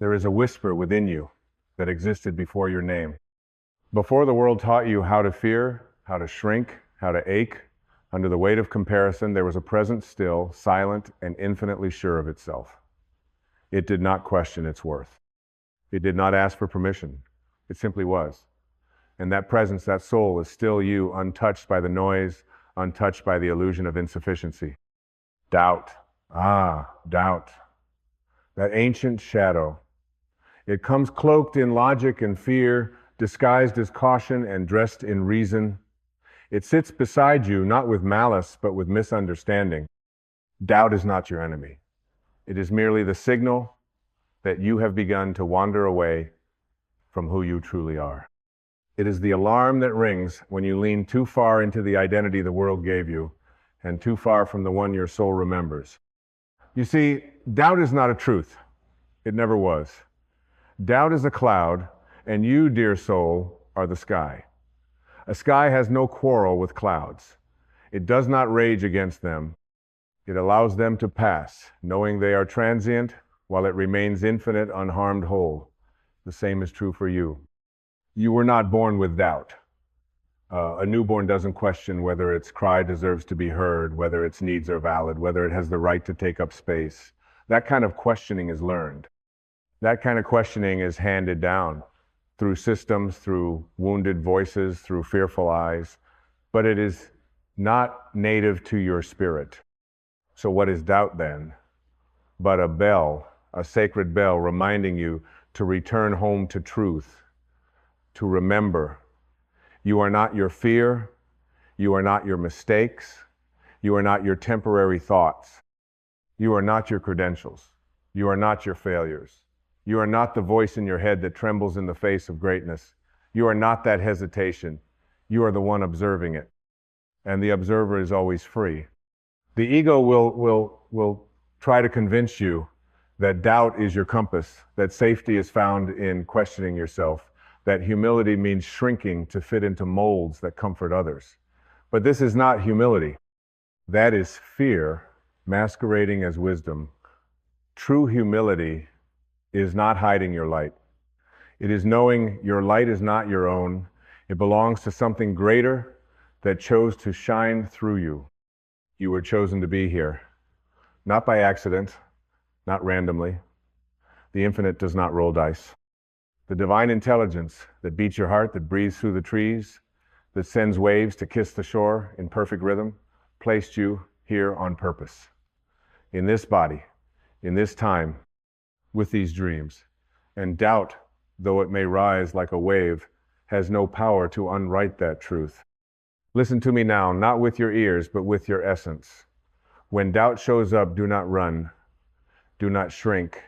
There is a whisper within you that existed before your name. Before the world taught you how to fear, how to shrink, how to ache, under the weight of comparison, there was a presence still, silent, and infinitely sure of itself. It did not question its worth. It did not ask for permission. It simply was. And that presence, that soul, is still you, untouched by the noise, untouched by the illusion of insufficiency. Doubt. Doubt. That ancient shadow. It comes cloaked in logic and fear, disguised as caution and dressed in reason. It sits beside you, not with malice, but with misunderstanding. Doubt is not your enemy. It is merely the signal that you have begun to wander away from who you truly are. It is the alarm that rings when you lean too far into the identity the world gave you and too far from the one your soul remembers. You see, doubt is not a truth. It never was. Doubt is a cloud, and you, dear soul, are the sky. A sky has no quarrel with clouds. It does not rage against them. It allows them to pass, knowing they are transient, while it remains infinite, unharmed whole. The same is true for you. You were not born with doubt. A newborn doesn't question whether its cry deserves to be heard, whether its needs are valid, whether it has the right to take up space. That kind of questioning is learned. That kind of questioning is handed down through systems, through wounded voices, through fearful eyes, but it is not native to your spirit. So what is doubt then? But a bell, a sacred bell reminding you to return home to truth, to remember. You are not your fear. You are not your mistakes. You are not your temporary thoughts. You are not your credentials. You are not your failures. You are not the voice in your head that trembles in the face of greatness. You are not that hesitation. You are the one observing it. And the observer is always free. The ego will try to convince you that doubt is your compass, that safety is found in questioning yourself, that humility means shrinking to fit into molds that comfort others. But this is not humility. That is fear masquerading as wisdom. True humility is not hiding your light. It is knowing your light is not your own. It belongs to something greater that chose to shine through you. You were chosen to be here, not by accident, not randomly. The infinite does not roll dice. The divine intelligence that beats your heart, that breathes through the trees, that sends waves to kiss the shore in perfect rhythm, placed you here on purpose. In this body, in this time, with these dreams. And doubt, though it may rise like a wave, has no power to unwrite that truth. Listen to me now, not with your ears, but with your essence. When doubt shows up, do not run. Do not shrink.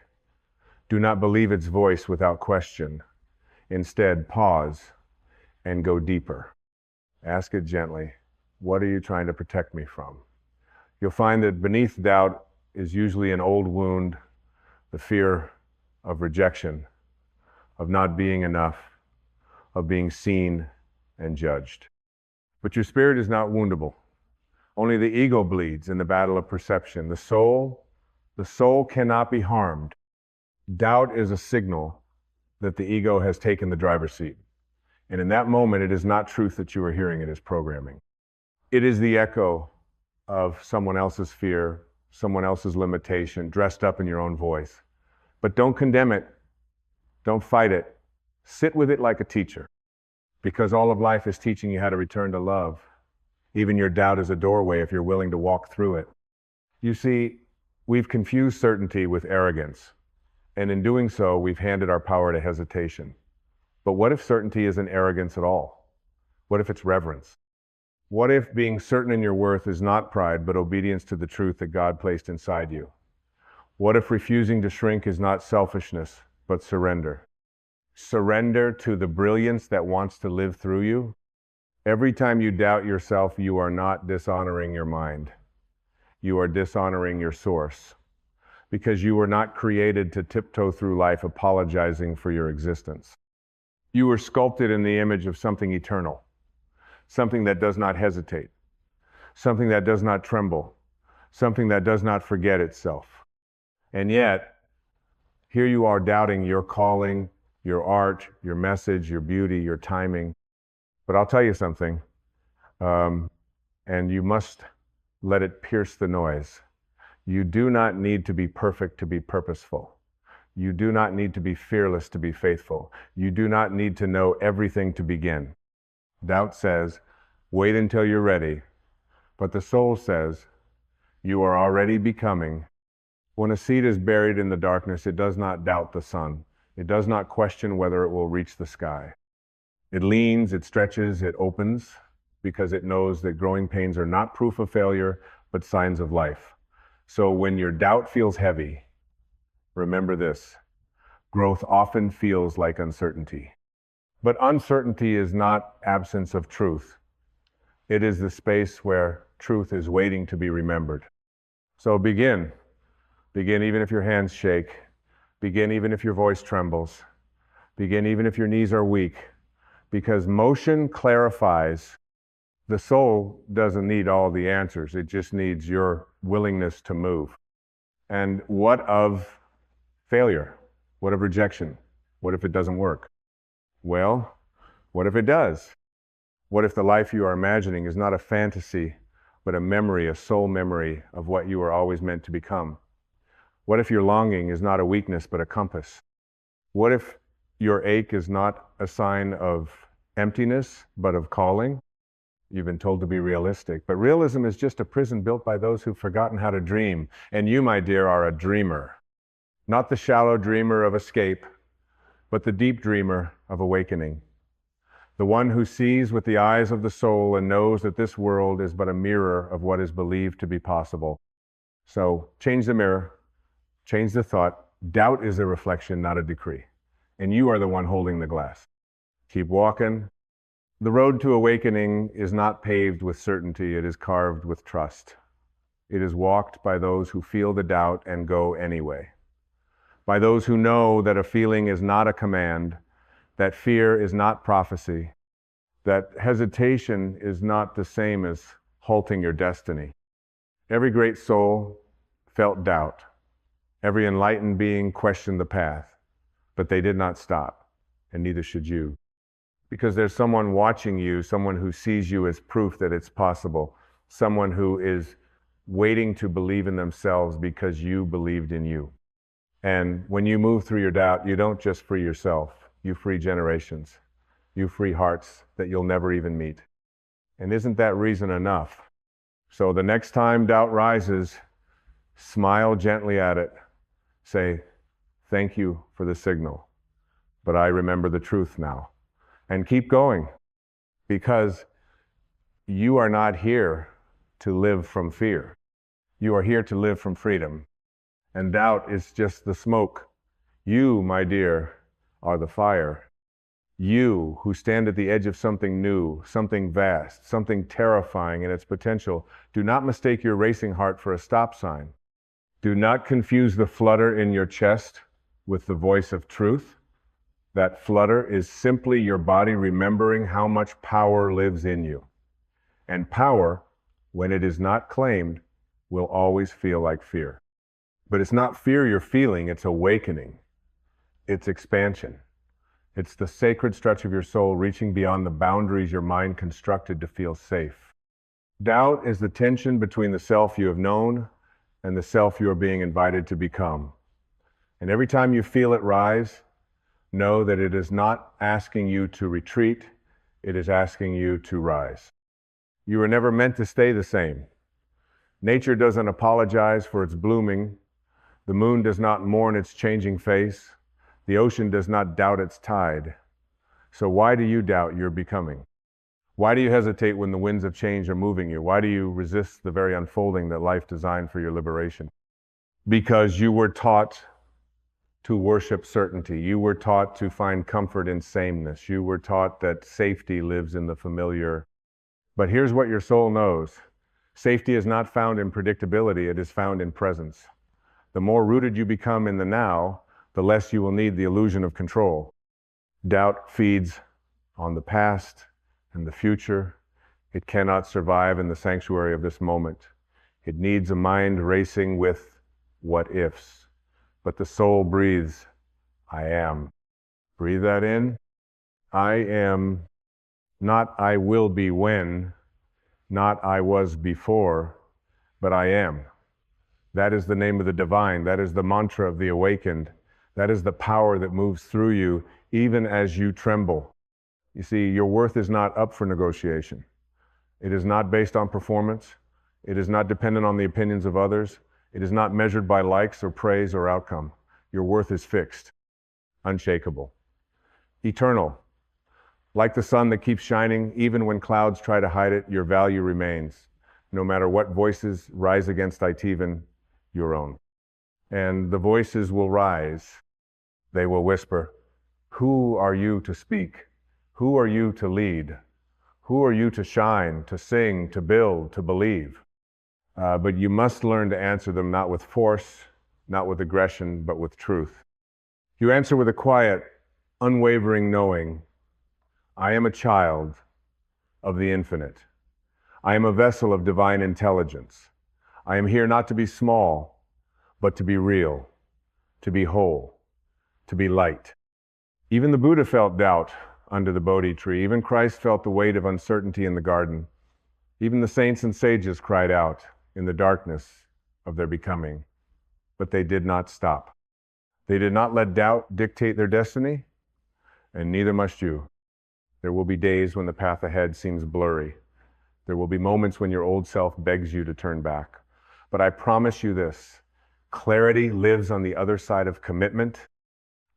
Do not believe its voice without question. Instead, pause and go deeper. Ask it gently, what are you trying to protect me from? You'll find that beneath doubt is usually an old wound, the fear of rejection, of not being enough, of being seen and judged. But your spirit is not woundable. Only the ego bleeds in the battle of perception. The soul cannot be harmed. Doubt is a signal that the ego has taken the driver's seat. And in that moment, it is not truth that you are hearing, it is programming. It is the echo of someone else's fear, someone else's limitation, dressed up in your own voice. But don't condemn it. Don't fight it. Sit with it like a teacher, because all of life is teaching you how to return to love. Even your doubt is a doorway if you're willing to walk through it. You see, we've confused certainty with arrogance, and in doing so, we've handed our power to hesitation. But what if certainty isn't arrogance at all? What if it's reverence? What if being certain in your worth is not pride, but obedience to the truth that God placed inside you? What if refusing to shrink is not selfishness, but surrender? Surrender to the brilliance that wants to live through you? Every time you doubt yourself, you are not dishonoring your mind. You are dishonoring your source, because you were not created to tiptoe through life apologizing for your existence. You were sculpted in the image of something eternal, something that does not hesitate, something that does not tremble, something that does not forget itself. And yet, Here you are doubting your calling, your art, your message, your beauty, your timing. But I'll tell you something, and you must let it pierce the noise. You do not need to be perfect to be purposeful. You do not need to be fearless to be faithful. You do not need to know everything to begin. Doubt says, wait until you're ready. But the soul says, you are already becoming. When a seed is buried in the darkness, it does not doubt the sun. It does not question whether it will reach the sky. It leans, it stretches, it opens, because it knows that growing pains are not proof of failure, but signs of life. So when your doubt feels heavy, remember this: growth often feels like uncertainty. But uncertainty is not absence of truth. It is the space where truth is waiting to be remembered. So begin. Begin even if your hands shake. Begin even if your voice trembles. Begin even if your knees are weak. Because motion clarifies. The soul doesn't need all the answers. It just needs your willingness to move. And what of failure? What of rejection? What if it doesn't work? Well, what if it does? What if the life you are imagining is not a fantasy, but a memory, a soul memory of what you were always meant to become? What if your longing is not a weakness, but a compass? What if your ache is not a sign of emptiness, but of calling? You've been told to be realistic, but realism is just a prison built by those who've forgotten how to dream. And you, my dear, are a dreamer. Not the shallow dreamer of escape, but the deep dreamer of awakening. The one who sees with the eyes of the soul and knows that this world is but a mirror of what is believed to be possible. So change the mirror, change the thought. Doubt is a reflection, not a decree. And you are the one holding the glass. Keep walking. The road to awakening is not paved with certainty, it is carved with trust. It is walked by those who feel the doubt and go anyway. By those who know that a feeling is not a command, that fear is not prophecy, that hesitation is not the same as halting your destiny. Every great soul felt doubt. Every enlightened being questioned the path, but they did not stop, and neither should you. Because there's someone watching you, someone who sees you as proof that it's possible, someone who is waiting to believe in themselves because you believed in you. And when you move through your doubt, you don't just free yourself, you free generations. You free hearts that you'll never even meet. And isn't that reason enough? So the next time doubt rises, smile gently at it. Say, thank you for the signal, but I remember the truth now. And keep going, because you are not here to live from fear. You are here to live from freedom. And doubt is just the smoke. You, my dear, are the fire. You, who stand at the edge of something new, something vast, something terrifying in its potential, do not mistake your racing heart for a stop sign. Do not confuse the flutter in your chest with the voice of truth. That flutter is simply your body remembering how much power lives in you. And power, when it is not claimed, will always feel like fear. But it's not fear you're feeling, it's awakening. It's expansion. It's the sacred stretch of your soul reaching beyond the boundaries your mind constructed to feel safe. Doubt is the tension between the self you have known and the self you are being invited to become. And every time you feel it rise, know that it is not asking you to retreat, it is asking you to rise. You were never meant to stay the same. Nature doesn't apologize for its blooming. The moon does not mourn its changing face. The ocean does not doubt its tide. So why do you doubt your becoming? Why do you hesitate when the winds of change are moving you? Why do you resist the very unfolding that life designed for your liberation? Because you were taught to worship certainty. You were taught to find comfort in sameness. You were taught that safety lives in the familiar. But here's what your soul knows. Safety is not found in predictability, it is found in presence. The more rooted you become in the now, the less you will need the illusion of control. Doubt feeds on the past and the future. It cannot survive in the sanctuary of this moment. It needs a mind racing with what ifs. but the soul breathes, I am. Breathe that in. I am, not I will be when, not I was before, but I am. That is the name of the divine. That is the mantra of the awakened. That is the power that moves through you even as you tremble. You see, your worth is not up for negotiation. It is not based on performance. It is not dependent on the opinions of others. It is not measured by likes or praise or outcome. Your worth is fixed, unshakable, eternal. Like the sun that keeps shining, even when clouds try to hide it, your value remains, no matter what voices rise against it, even your own. And the voices will rise. They will whisper, who are you to speak? Who are you to lead? Who are you to shine, to sing, to build, to believe? But you must learn to answer them not with force, not with aggression, but with truth. You answer with a quiet, unwavering knowing, I am a child of the infinite. I am a vessel of divine intelligence. I am here not to be small, but to be real, to be whole, to be light. Even the Buddha felt doubt under the Bodhi tree. Even Christ felt the weight of uncertainty in the garden. Even the saints and sages cried out in the darkness of their becoming, but they did not stop. They did not let doubt dictate their destiny, and neither must you. There will be days when the path ahead seems blurry. There will be moments when your old self begs you to turn back. But I promise you this, clarity lives on the other side of commitment.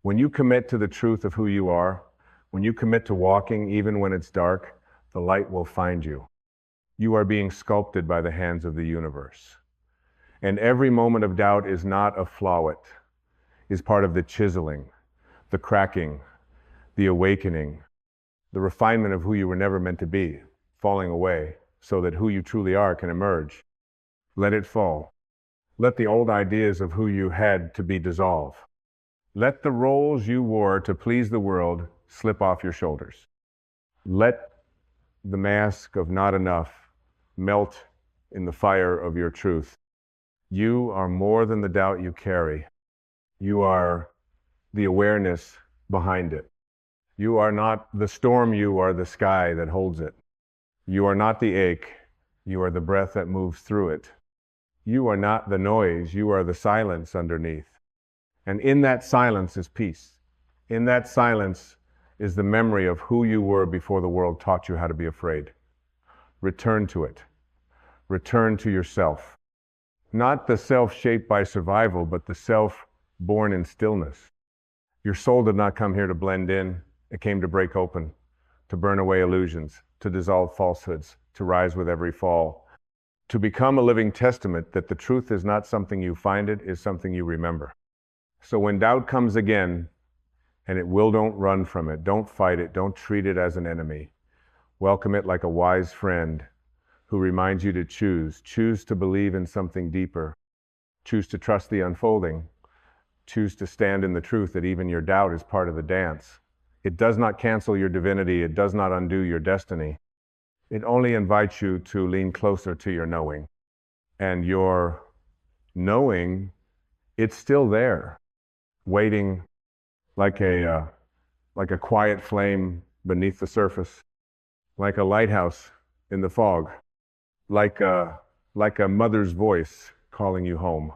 When you commit to the truth of who you are, when you commit to walking even when it's dark, the light will find you. You are being sculpted by the hands of the universe. And every moment of doubt is not a flaw, it is part of the chiseling, the cracking, the awakening, the refinement of who you were never meant to be, falling away so that who you truly are can emerge. Let it fall. Let the old ideas of who you had to be dissolve. Let the roles you wore to please the world slip off your shoulders. Let the mask of not enough melt in the fire of your truth. You are more than the doubt you carry. You are the awareness behind it. You are not the storm, you are the sky that holds it. You are not the ache, you are the breath that moves through it. You are not the noise, you are the silence underneath. And in that silence is peace. In that silence is the memory of who you were before the world taught you how to be afraid. Return to it. Return to yourself. Not the self shaped by survival, but the self born in stillness. Your soul did not come here to blend in. It came to break open, to burn away illusions, to dissolve falsehoods, to rise with every fall, to become a living testament that the truth is not something you find, it is something you remember. So when doubt comes again, and it will, don't run from it, don't fight it, don't treat it as an enemy. Welcome it like a wise friend who reminds you to choose to believe in something deeper, choose to trust the unfolding, choose to stand in the truth that even your doubt is part of the dance. It does not cancel your divinity, it does not undo your destiny. It only invites you to lean closer to your knowing. And your knowing, it's still there, waiting like a quiet flame beneath the surface, like a lighthouse in the fog, like a mother's voice calling you home.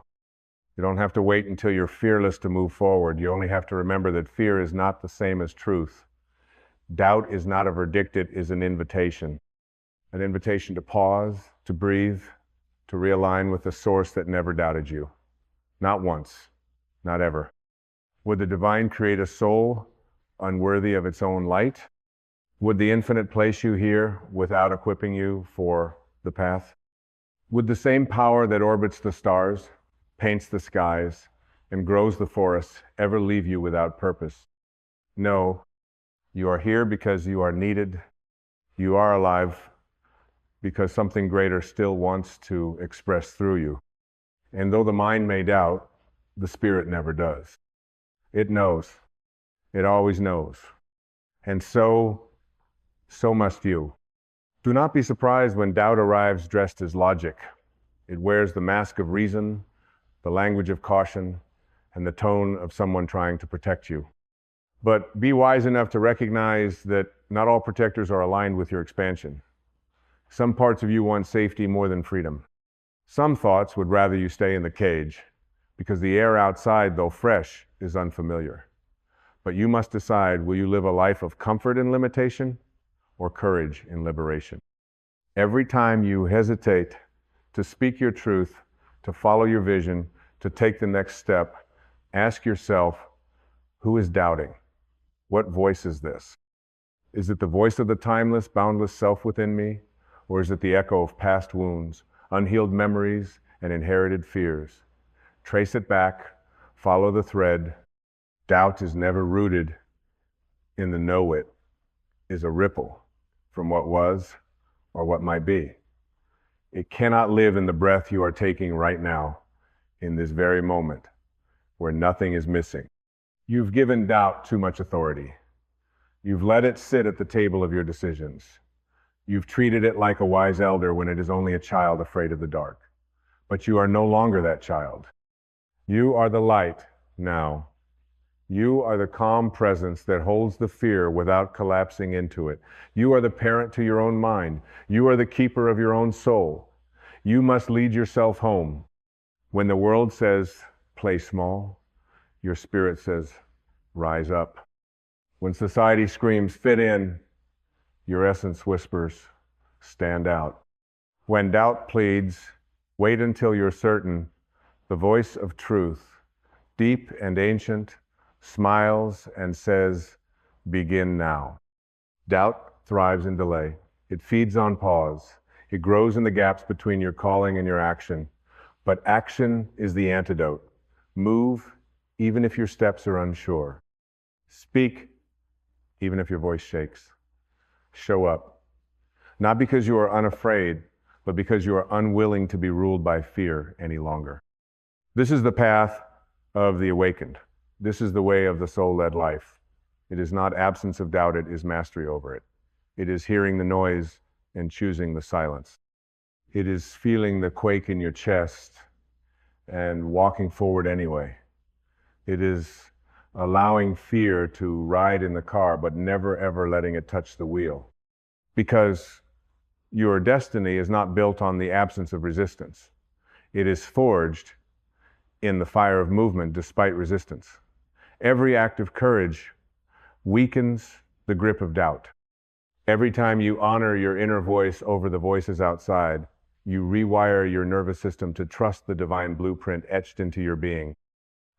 You don't have to wait until you're fearless to move forward. You only have to remember that fear is not the same as truth. Doubt is not a verdict, it is an invitation to pause, to breathe, to realign with the source that never doubted you. Not once, not ever. Would the divine create a soul unworthy of its own light? Would the infinite place you here without equipping you for the path? Would the same power that orbits the stars, paints the skies, and grows the forests ever leave you without purpose? No, you are here because you are needed. You are alive because something greater still wants to express through you. And though the mind may doubt, the spirit never does. It knows. It always knows. And so must you. Do not be surprised when doubt arrives dressed as logic. It wears the mask of reason, the language of caution, and the tone of someone trying to protect you. But be wise enough to recognize that not all protectors are aligned with your expansion. Some parts of you want safety more than freedom. Some thoughts would rather you stay in the cage, because the air outside, though fresh, is unfamiliar. But you must decide, will you live a life of comfort in limitation or courage in liberation? Every time you hesitate to speak your truth, to follow your vision, to take the next step, ask yourself, who is doubting? What voice is this? Is it the voice of the timeless, boundless self within me? Or is it the echo of past wounds, unhealed memories, and inherited fears? Trace it back, follow the thread. Doubt is never rooted in the know-it, is a ripple from what was or what might be. It cannot live in the breath you are taking right now, in this very moment, where nothing is missing. You've given doubt too much authority. You've let it sit at the table of your decisions. You've treated it like a wise elder when it is only a child afraid of the dark. But you are no longer that child. You are the light now. You are the calm presence that holds the fear without collapsing into it. You are the parent to your own mind. You are the keeper of your own soul. You must lead yourself home. When the world says, play small, your spirit says, rise up. When society screams, fit in, your essence whispers, stand out. When doubt pleads, wait until you're certain, the voice of truth, deep and ancient, smiles and says, begin now. Doubt thrives in delay. It feeds on pause. It grows in the gaps between your calling and your action. But action is the antidote. Move, even if your steps are unsure. Speak, even if your voice shakes. Show up. Not because you are unafraid, but because you are unwilling to be ruled by fear any longer. This is the path of the awakened. This is the way of the soul-led life. It is not absence of doubt, it is mastery over it. It is hearing the noise and choosing the silence. It is feeling the quake in your chest and walking forward anyway. It is allowing fear to ride in the car, but never ever letting it touch the wheel. Because your destiny is not built on the absence of resistance. It is forged in the fire of movement despite resistance. Every act of courage weakens the grip of doubt. Every time you honor your inner voice over the voices outside, you rewire your nervous system to trust the divine blueprint etched into your being.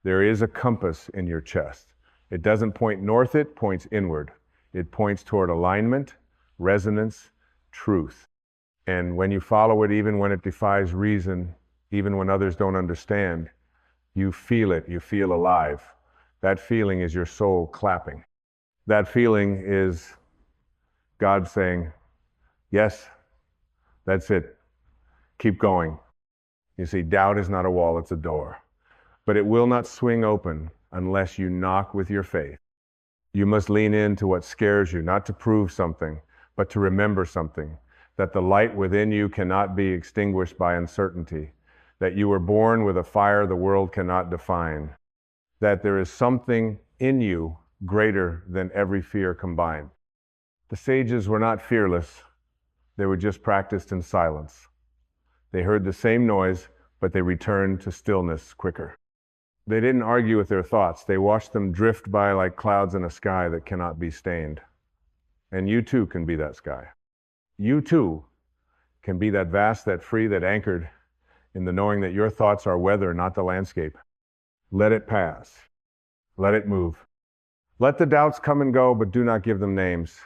There is a compass in your chest. It doesn't point north, it points inward. It points toward alignment, resonance, truth. And when you follow it, even when it defies reason, even when others don't understand, you feel it, you feel alive. That feeling is your soul clapping. That feeling is God saying, yes, that's it. Keep going. You see, doubt is not a wall, it's a door. But it will not swing open unless you knock with your faith. You must lean into what scares you, not to prove something, but to remember something, that the light within you cannot be extinguished by uncertainty, that you were born with a fire the world cannot define, that there is something in you greater than every fear combined. The sages were not fearless, they were just practiced in silence. They heard the same noise, but they returned to stillness quicker. They didn't argue with their thoughts, they watched them drift by like clouds in a sky that cannot be stained. And you too can be that sky. You too can be that vast, that free, that anchored in the knowing that your thoughts are weather, not the landscape. Let it pass. Let it move. Let the doubts come and go, but do not give them names.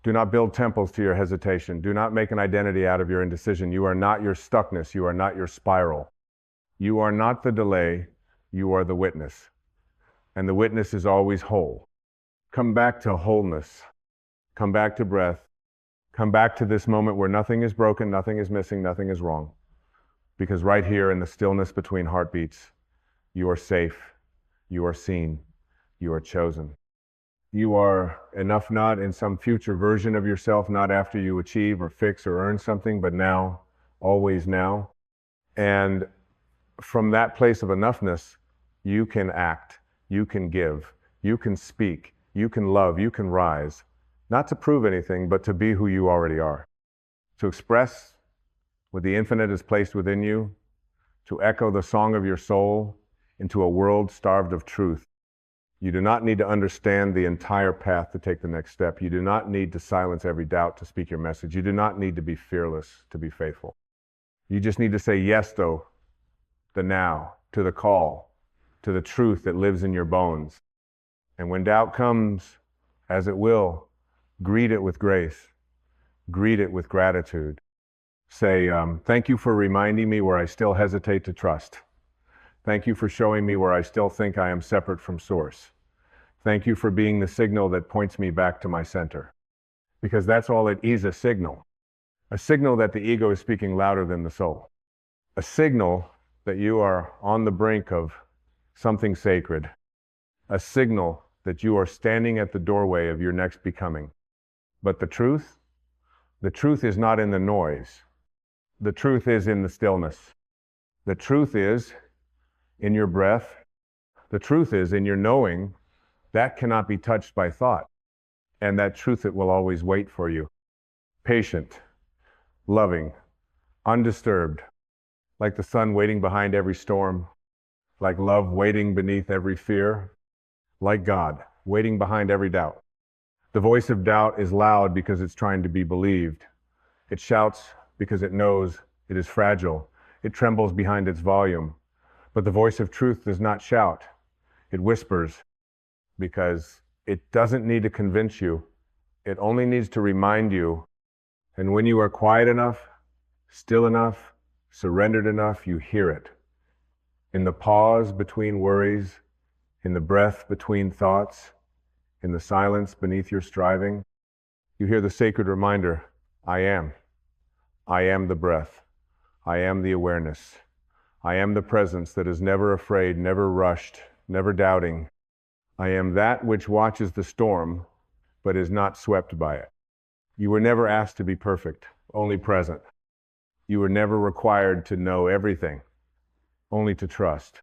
Do not build temples to your hesitation. Do not make an identity out of your indecision. You are not your stuckness. You are not your spiral. You are not the delay. You are the witness. And the witness is always whole. Come back to wholeness. Come back to breath. Come back to this moment where nothing is broken, nothing is missing, nothing is wrong. Because right here in the stillness between heartbeats, you are safe, you are seen, you are chosen. You are enough not in some future version of yourself, not after you achieve or fix or earn something, but now, always now. And from that place of enoughness, You can act, you can give, you can speak, you can love, you can rise, not to prove anything, but to be who you already are. To express what the infinite is placed within you, to echo the song of your soul into a world starved of truth. You do not need to understand the entire path to take the next step. You do not need to silence every doubt to speak your message. You do not need to be fearless to be faithful. You just need to say yes, though, the now, to the call, to the truth that lives in your bones. And when doubt comes, as it will, greet it with grace. Greet it with gratitude. Say, thank you for reminding me where I still hesitate to trust. Thank you for showing me where I still think I am separate from source. Thank you for being the signal that points me back to my center. Because that's all it is, a signal. A signal that the ego is speaking louder than the soul. A signal that you are on the brink of something sacred. A signal that you are standing at the doorway of your next becoming. But the truth is not in the noise. The truth is in the stillness. The truth is in your breath. The truth is in your knowing that cannot be touched by thought. And that truth, it will always wait for you. Patient, loving, undisturbed, like the sun waiting behind every storm, like love waiting beneath every fear, like God waiting behind every doubt. The voice of doubt is loud because it's trying to be believed. It shouts because it knows it is fragile. It trembles behind its volume. But the voice of truth does not shout. It whispers because it doesn't need to convince you. It only needs to remind you. And when you are quiet enough, still enough, surrendered enough, you hear it. In the pause between worries, in the breath between thoughts, in the silence beneath your striving, you hear the sacred reminder, I am. I am the breath. I am the awareness. I am the presence that is never afraid, never rushed, never doubting. I am that which watches the storm, but is not swept by it. You were never asked to be perfect, only present. You were never required to know everything, only to trust.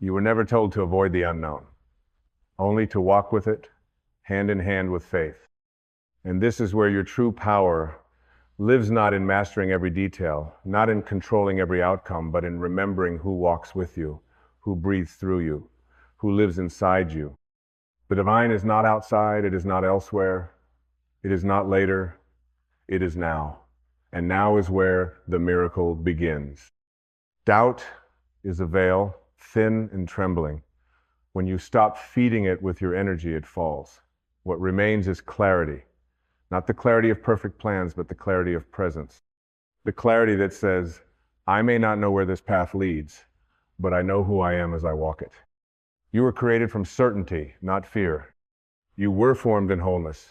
You were never told to avoid the unknown, only to walk with it, hand in hand with faith. And this is where your true power lives, not in mastering every detail, not in controlling every outcome, but in remembering who walks with you, who breathes through you, who lives inside you. The divine is not outside, it is not elsewhere, it is not later, it is now. And now is where the miracle begins. Doubt is a veil, thin and trembling. When you stop feeding it with your energy, it falls. What remains is clarity. Not the clarity of perfect plans, but the clarity of presence. The clarity that says, I may not know where this path leads, but I know who I am as I walk it. You were created from certainty, not fear. You were formed in wholeness,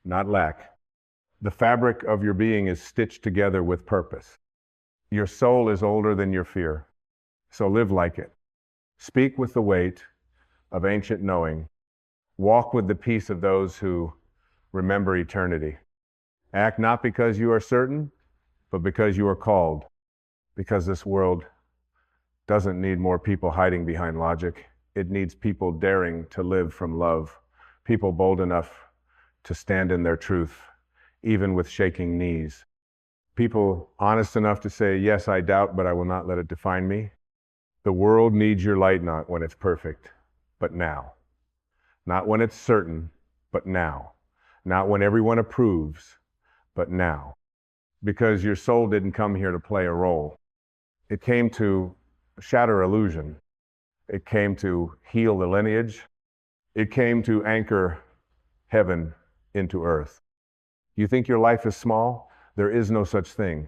not lack. The fabric of your being is stitched together with purpose. Your soul is older than your fear, so live like it. Speak with the weight of ancient knowing. Walk with the peace of those who remember eternity. Act not because you are certain, but because you are called. Because this world doesn't need more people hiding behind logic. It needs people daring to live from love. People bold enough to stand in their truth, even with shaking knees. People honest enough to say, yes, I doubt, but I will not let it define me. The world needs your light, not when it's perfect, but now. Not when it's certain, but now. Not when everyone approves, but now. Because your soul didn't come here to play a role. It came to shatter illusion. It came to heal the lineage. It came to anchor heaven into earth. You think your life is small? There is no such thing.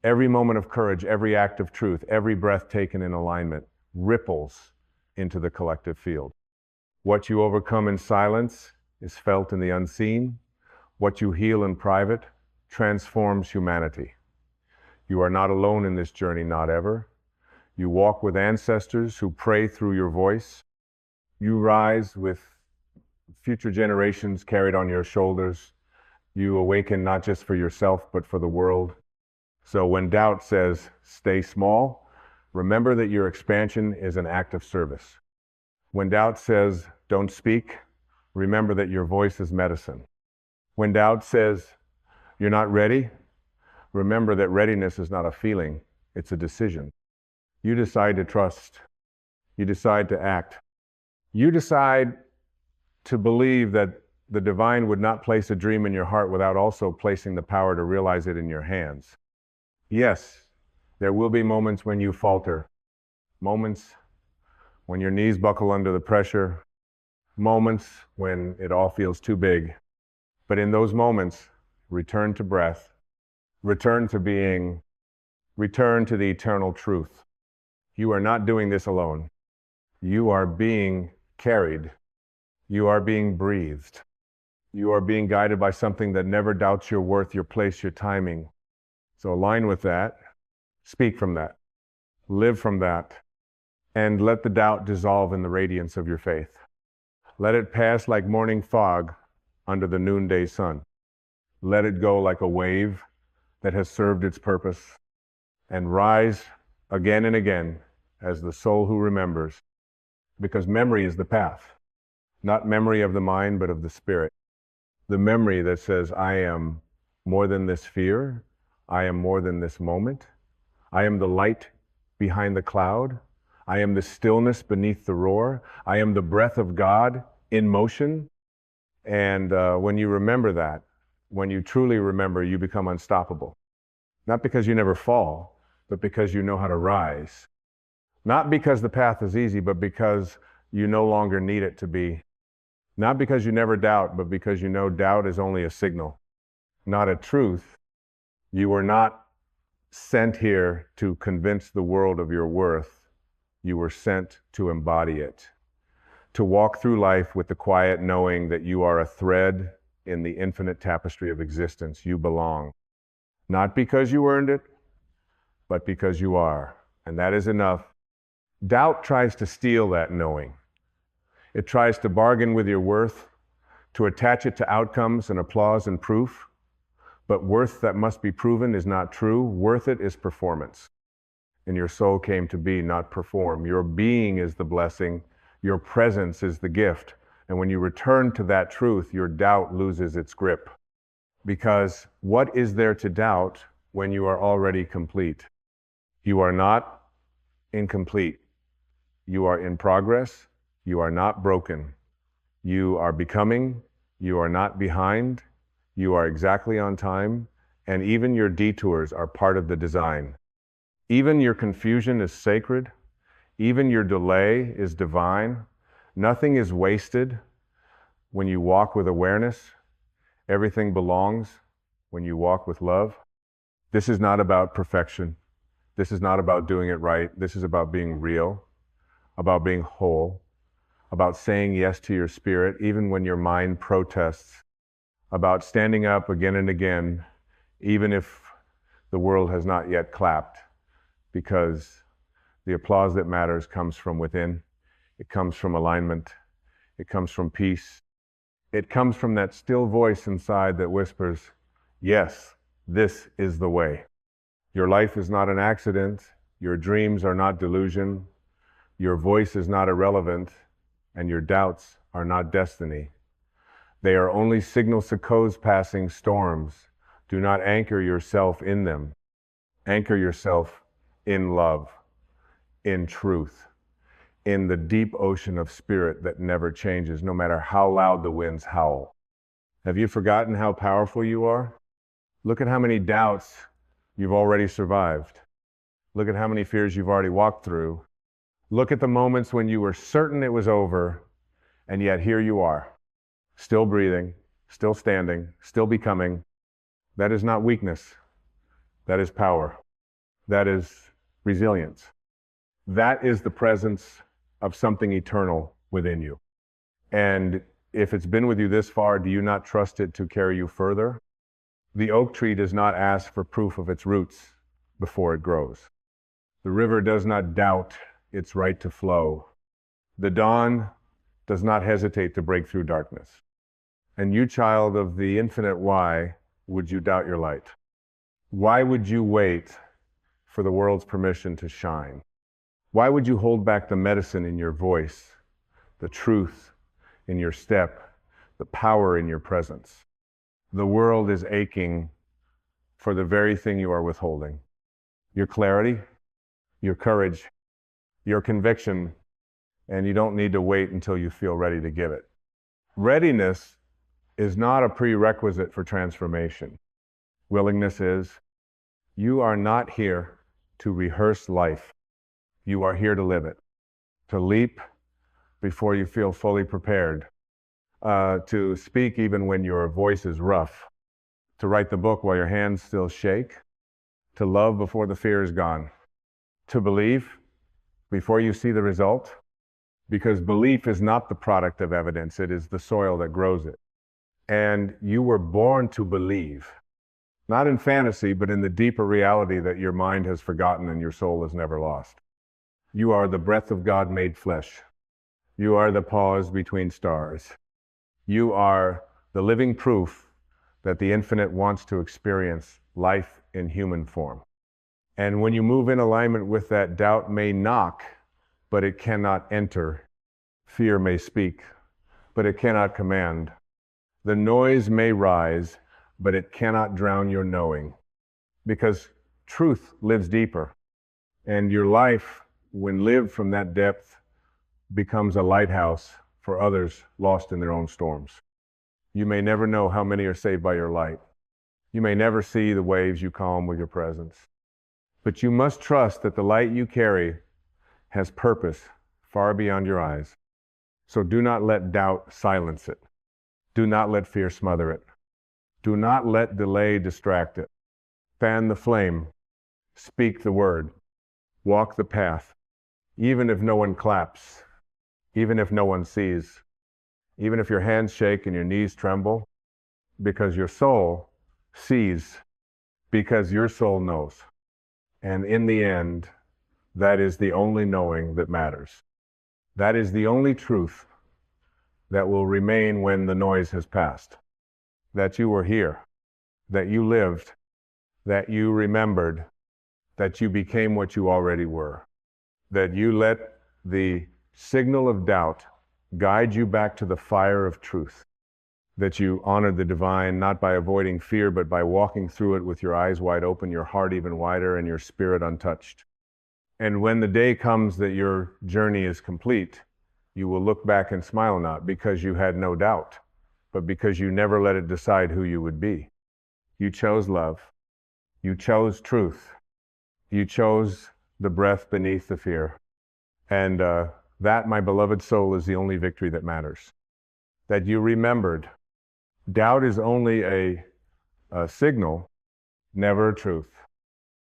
Every moment of courage, every act of truth, every breath taken in alignment ripples into the collective field. What you overcome in silence is felt in the unseen. What you heal in private transforms humanity. You are not alone in this journey, not ever. You walk with ancestors who pray through your voice. You rise with future generations carried on your shoulders. You awaken not just for yourself, but for the world. So when doubt says, stay small, remember that your expansion is an act of service. When doubt says, don't speak, remember that your voice is medicine. When doubt says, you're not ready, remember that readiness is not a feeling, it's a decision. You decide to trust. You decide to act. You decide to believe that the divine would not place a dream in your heart without also placing the power to realize it in your hands. Yes, there will be moments when you falter, moments when your knees buckle under the pressure, moments when it all feels too big. But in those moments, return to breath, return to being, return to the eternal truth. You are not doing this alone. You are being carried. You are being breathed. You are being guided by something that never doubts your worth, your place, your timing. So align with that, speak from that, live from that, and let the doubt dissolve in the radiance of your faith. Let it pass like morning fog under the noonday sun. Let it go like a wave that has served its purpose, and rise again and again as the soul who remembers, because memory is the path, not memory of the mind, but of the spirit. The memory that says, I am more than this fear, I am more than this moment, I am the light behind the cloud, I am the stillness beneath the roar, I am the breath of God in motion. And when you remember that, when you truly remember, you become unstoppable. Not because you never fall, but because you know how to rise. Not because the path is easy, but because you no longer need it to be. Not because you never doubt, but because you know doubt is only a signal, not a truth. You were not sent here to convince the world of your worth. You were sent to embody it, to walk through life with the quiet knowing that you are a thread in the infinite tapestry of existence. You belong, not because you earned it, but because you are. And that is enough. Doubt tries to steal that knowing. It tries to bargain with your worth, to attach it to outcomes and applause and proof. But worth that must be proven is not true. Worth it is performance. And your soul came to be, not perform. Your being is the blessing. Your presence is the gift. And when you return to that truth, your doubt loses its grip. Because what is there to doubt when you are already complete? You are not incomplete. You are in progress. You are not broken. You are becoming. You are not behind. You are exactly on time. And even your detours are part of the design. Even your confusion is sacred. Even your delay is divine. Nothing is wasted when you walk with awareness. Everything belongs when you walk with love. This is not about perfection. This is not about doing it right. This is about being real, about being whole, about saying yes to your spirit, even when your mind protests, about standing up again and again, even if the world has not yet clapped, because the applause that matters comes from within. It comes from alignment. It comes from peace. It comes from that still voice inside that whispers, yes, this is the way. Your life is not an accident. Your dreams are not delusion. Your voice is not irrelevant. And your doubts are not destiny. They are only signal echoes passing storms. Do not anchor yourself in them. Anchor yourself in love, in truth, in the deep ocean of spirit that never changes, no matter how loud the winds howl. Have you forgotten how powerful you are? Look at how many doubts you've already survived. Look at how many fears you've already walked through. Look at the moments when you were certain it was over, and yet here you are, still breathing, still standing, still becoming. That is not weakness. That is power. That is resilience. That is the presence of something eternal within you. And if it's been with you this far, do you not trust it to carry you further? The oak tree does not ask for proof of its roots before it grows. The river does not doubt its right to flow. The dawn does not hesitate to break through darkness. And you, child of the infinite why, would you doubt your light? Why would you wait for the world's permission to shine? Why would you hold back the medicine in your voice the truth in your step, the power in your presence. The world is aching for the very thing you are withholding. Your clarity, your courage, your conviction, and you don't need to wait until you feel ready to give it. Readiness is not a prerequisite for transformation. Willingness is. You are not here to rehearse life. You are here to live it, to leap before you feel fully prepared, to speak even when your voice is rough, to write the book while your hands still shake, to love before the fear is gone, to believe before you see the result, because belief is not the product of evidence, it is the soil that grows it. And you were born to believe, not in fantasy, but in the deeper reality that your mind has forgotten and your soul has never lost. You are the breath of God made flesh. You are the pause between stars. You are the living proof that the infinite wants to experience life in human form. And when you move in alignment with that, doubt may knock, but it cannot enter. Fear may speak, but it cannot command. The noise may rise, but it cannot drown your knowing, because truth lives deeper. And your life, when lived from that depth, becomes a lighthouse for others lost in their own storms. You may never know how many are saved by your light. You may never see the waves you calm with your presence. But you must trust that the light you carry has purpose far beyond your eyes. So do not let doubt silence it. Do not let fear smother it. Do not let delay distract it. Fan the flame. Speak the word. Walk the path. Even if no one claps. Even if no one sees. Even if your hands shake and your knees tremble. Because your soul sees. Because your soul knows. And in the end, that is the only knowing that matters. That is the only truth that will remain when the noise has passed. That you were here, that you lived, that you remembered, that you became what you already were, that you let the signal of doubt guide you back to the fire of truth, that you honored the divine not by avoiding fear, but by walking through it with your eyes wide open, your heart even wider, and your spirit untouched. And when the day comes that your journey is complete, you will look back and smile, not because you had no doubt, but because you never let it decide who you would be. You chose love. You chose truth. You chose the breath beneath the fear. And that, my beloved soul, is the only victory that matters. That you remembered. Doubt is only a signal, never a truth.